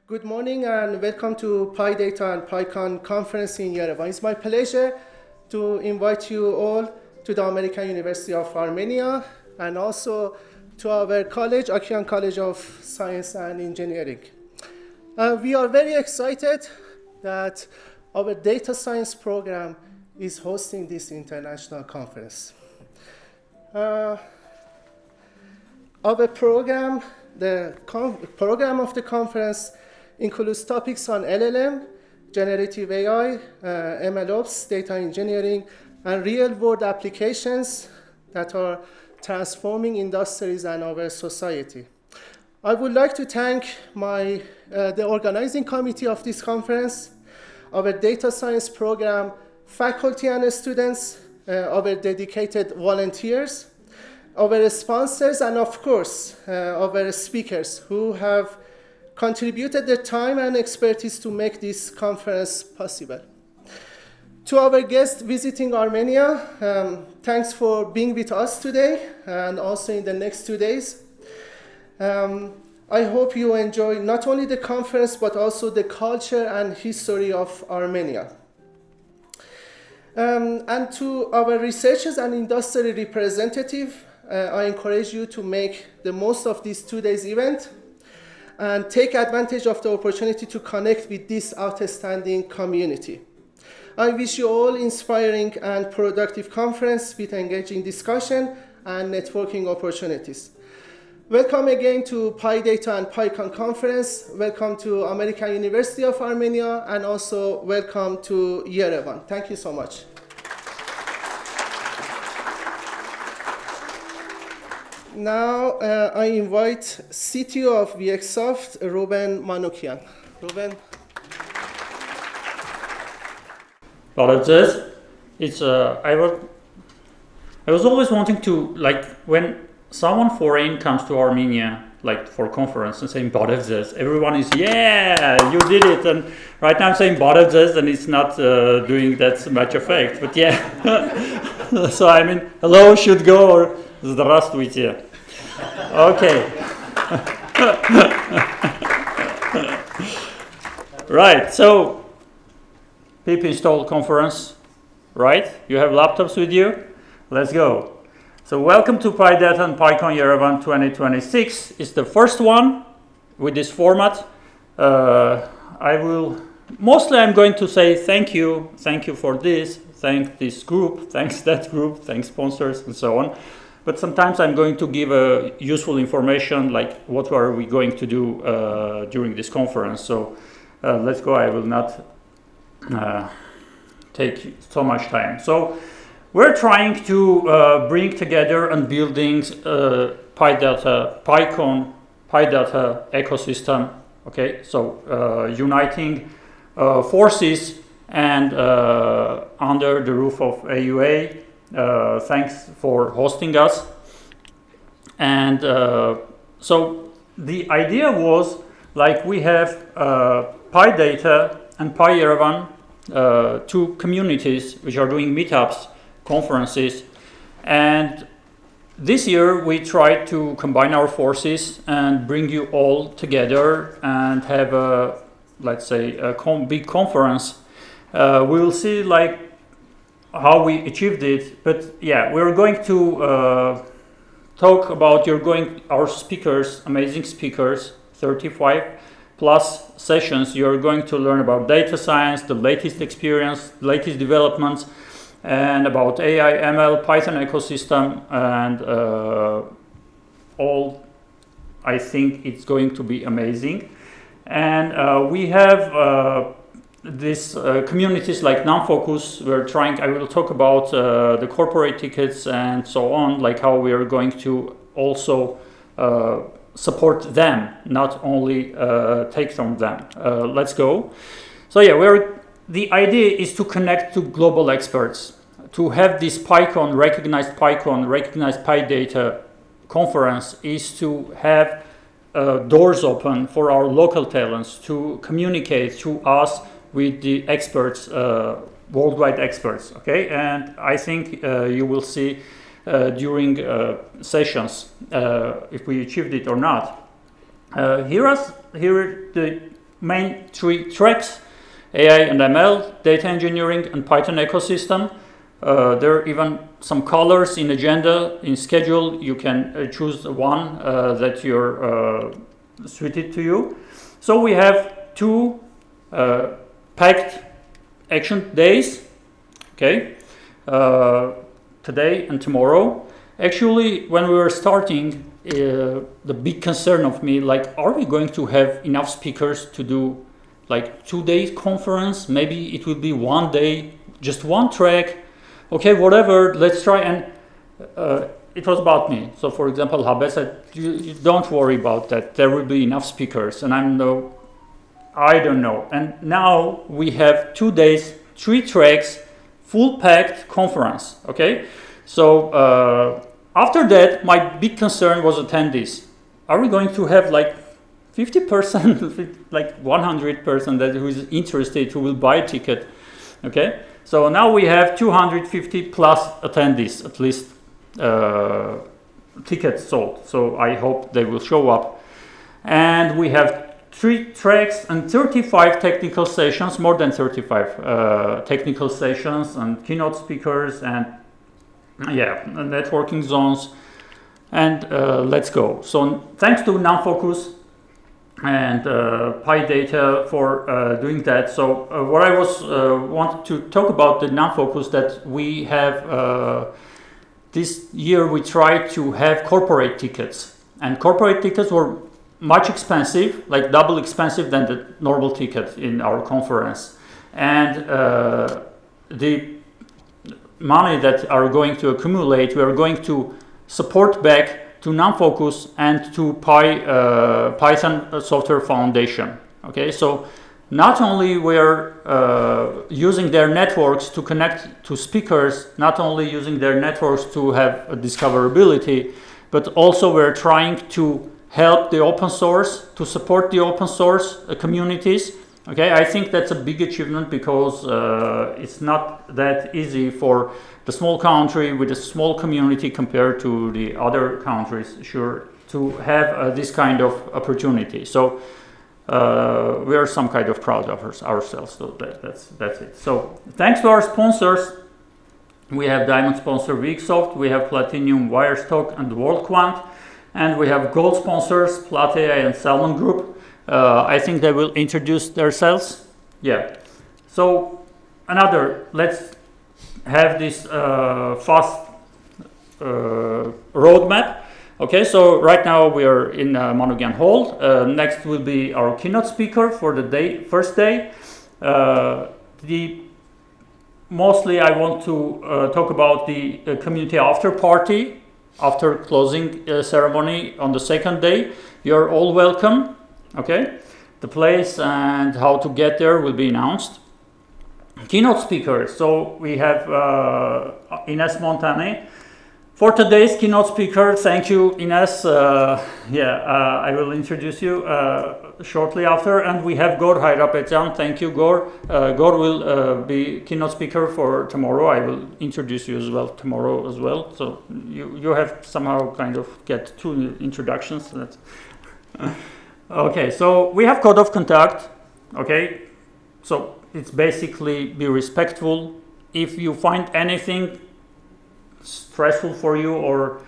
Good morning and welcome to PyData and PyCon conference in Yerevan. It's my pleasure to invite you all to the American University of Armenia and also to our college, Achian College of Science and Engineering. We are very excited that our data science program is hosting this international conference. Our program, the program of the conference includes topics on LLM, generative AI, MLOps, data engineering, and real-world applications that are transforming industries and our society. I would like to thank the organizing committee of this conference, our data science program, faculty and students, our dedicated volunteers, our sponsors, and of course, our speakers who have contributed their time and expertise to make this conference possible. To our guests visiting Armenia, thanks for being with us today and also in the next 2 days. I hope you enjoy not only the conference, but also the culture and history of Armenia. And to our researchers and industry representatives, I encourage you to make the most of this 2 days event and take advantage of the opportunity to connect with this outstanding community. I wish you all inspiring and productive conference with engaging discussion and networking opportunities. Welcome again to PyData and PyCon conference. Welcome to American University of Armenia, and also welcome to Yerevan. Thank you so much. Now I invite CTO of VXsoft, Ruben Manoukian. Ruben. About this, it's I was always wanting to, like, when someone foreign comes to Armenia, like for conference, and saying this, everyone is, yeah, you did it. And right now I'm saying this, and it's not doing that much effect. But yeah, so I mean, hello should go, or здравствуйте. Okay. Right. So, pip install conference. Right. You have laptops with you. Let's go. So welcome to PyData and PyCon Yerevan 2026. It's the first one with this format. I'm going to say thank you for this, thank this group, thanks that group, thanks sponsors, and so on. But sometimes I'm going to give useful information, like what are we going to do during this conference. So let's go. I will not take so much time. So we're trying to bring together and building PyData, PyCon, PyData ecosystem. Okay, so uniting forces and under the roof of AUA. Thanks for hosting us. And so the idea was, like, we have PyData and PyYerevan, two communities which are doing meetups, conferences, and this year we tried to combine our forces and bring you all together and have a, let's say, a big conference. We will see, like, how we achieved it, but yeah, we're going to talk about our speakers, amazing speakers, 35 plus sessions. You're going to learn about data science, the latest experience, latest developments, and about AI, ML, Python ecosystem, and all. I think it's going to be amazing. And we have these communities like NumFOCUS. I will talk about the corporate tickets and so on, like how we are going to also support them, not only take from them. Let's go. So yeah, the idea is to connect to global experts, to have this PyCon, recognized PyData conference is to have doors open for our local talents to communicate to us with the experts, worldwide experts, okay? And I think you will see during sessions if we achieved it or not. Here are the main three tracks: AI and ML, data engineering, and Python ecosystem. There are even some colors in agenda, in schedule. You can choose one that you're suited to you. So we have two packed action days, okay, today and tomorrow. Actually, when we were starting, the big concern of me, like, are we going to have enough speakers to do like 2 days conference? Maybe it will be 1 day, just one track. Okay, whatever, let's try. And it was about me. So for example, Habe said, you don't worry about that. There will be enough speakers. And I don't know. And now we have 2 days, 3 tracks, full packed conference. Okay. So after that, my big concern was attendees. Are we going to have like 50%, like 100% that who is interested, who will buy a ticket? Okay. So now we have 250 plus attendees, at least tickets sold. So I hope they will show up. And we have 3 tracks and 35 technical sessions, more than 35 technical sessions and keynote speakers and networking zones. And let's go. So thanks to NumFOCUS and PyData for doing that. So what I was wanted to talk about the NumFOCUS, that we have this year we tried to have corporate tickets, and corporate tickets were much expensive, like double expensive than the normal ticket in our conference. And the money that are going to accumulate, we are going to support back to NumFOCUS and to Python Software Foundation. Okay, so not only we're using their networks to connect to speakers, not only using their networks to have a discoverability, but also we're trying to help the open source, to support the open source communities. Okay, I think that's a big achievement because it's not that easy for the small country with a small community compared to the other countries, sure, to have this kind of opportunity. So we are some kind of proud of ourselves. So that's it. So thanks to our sponsors, we have diamond sponsor Weeksoft, we have platinum Wirestock and WorldQuant, and we have gold sponsors Platea and Salmon Group. I think they will introduce themselves. Yeah. So let's have this fast roadmap. Okay, so right now we are in Manukyan Hall. Next will be our keynote speaker for the first day. Mostly I want to talk about the community after party, after closing ceremony on the second day. You're all welcome. Okay, the place and how to get there will be announced. Keynote speakers. So we have Ines Montane for today's keynote speaker. Thank you, Ines. I will introduce you shortly after. And we have Gor Hayrapetyan. Thank you, Gor. Gor will be keynote speaker for tomorrow. I will introduce you as well tomorrow as well. So you have somehow kind of get 2 introductions. Okay, so we have code of conduct. Okay, so it's basically be respectful. If you find anything stressful for you or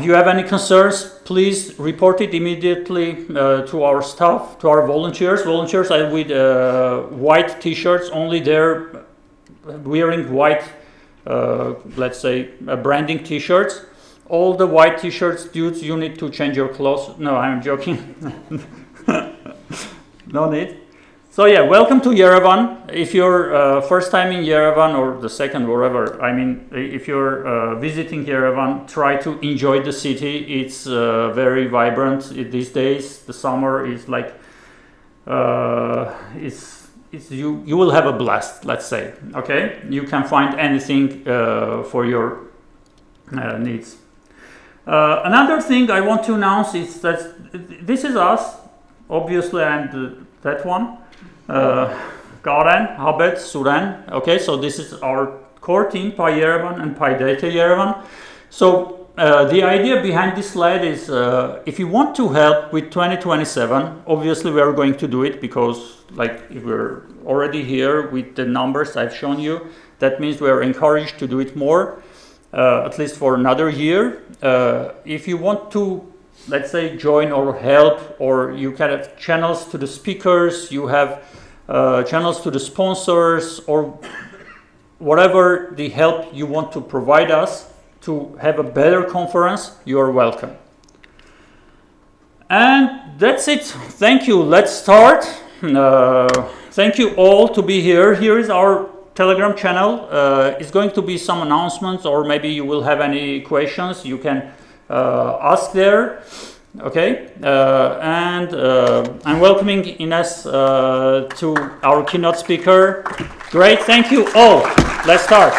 you have any concerns, please report it immediately to our staff, to our volunteers. Volunteers are with white t-shirts, only they're wearing white, let's say, branding t-shirts. All the white t-shirts, dudes, you need to change your clothes. No, I'm joking. No need. So yeah, welcome to Yerevan. If you're first time in Yerevan or the second, wherever, I mean, if you're visiting Yerevan, try to enjoy the city. It's very vibrant these days. The summer is like, you will have a blast, let's say. Okay, you can find anything for your needs. Another thing I want to announce is that this is us, obviously, and that one, Karen, Habet, Suren. Okay, so this is our core team, PyYerevan and PyData Yerevan. So the idea behind this slide is if you want to help with 2027, obviously we are going to do it because like if we're already here with the numbers I've shown you, that means we are encouraged to do it more, at least for another year. If you want to, let's say, join or help, or you can have channels to the speakers, you have channels to the sponsors, or whatever the help you want to provide us to have a better conference, you are welcome. And that's it. Thank you. Let's start. Thank you all to be here. Here is our Telegram channel. It's going to be some announcements, or maybe you will have any questions. You can ask there. Okay. And I'm welcoming Ines to our keynote speaker. Great. Thank you all. Let's start.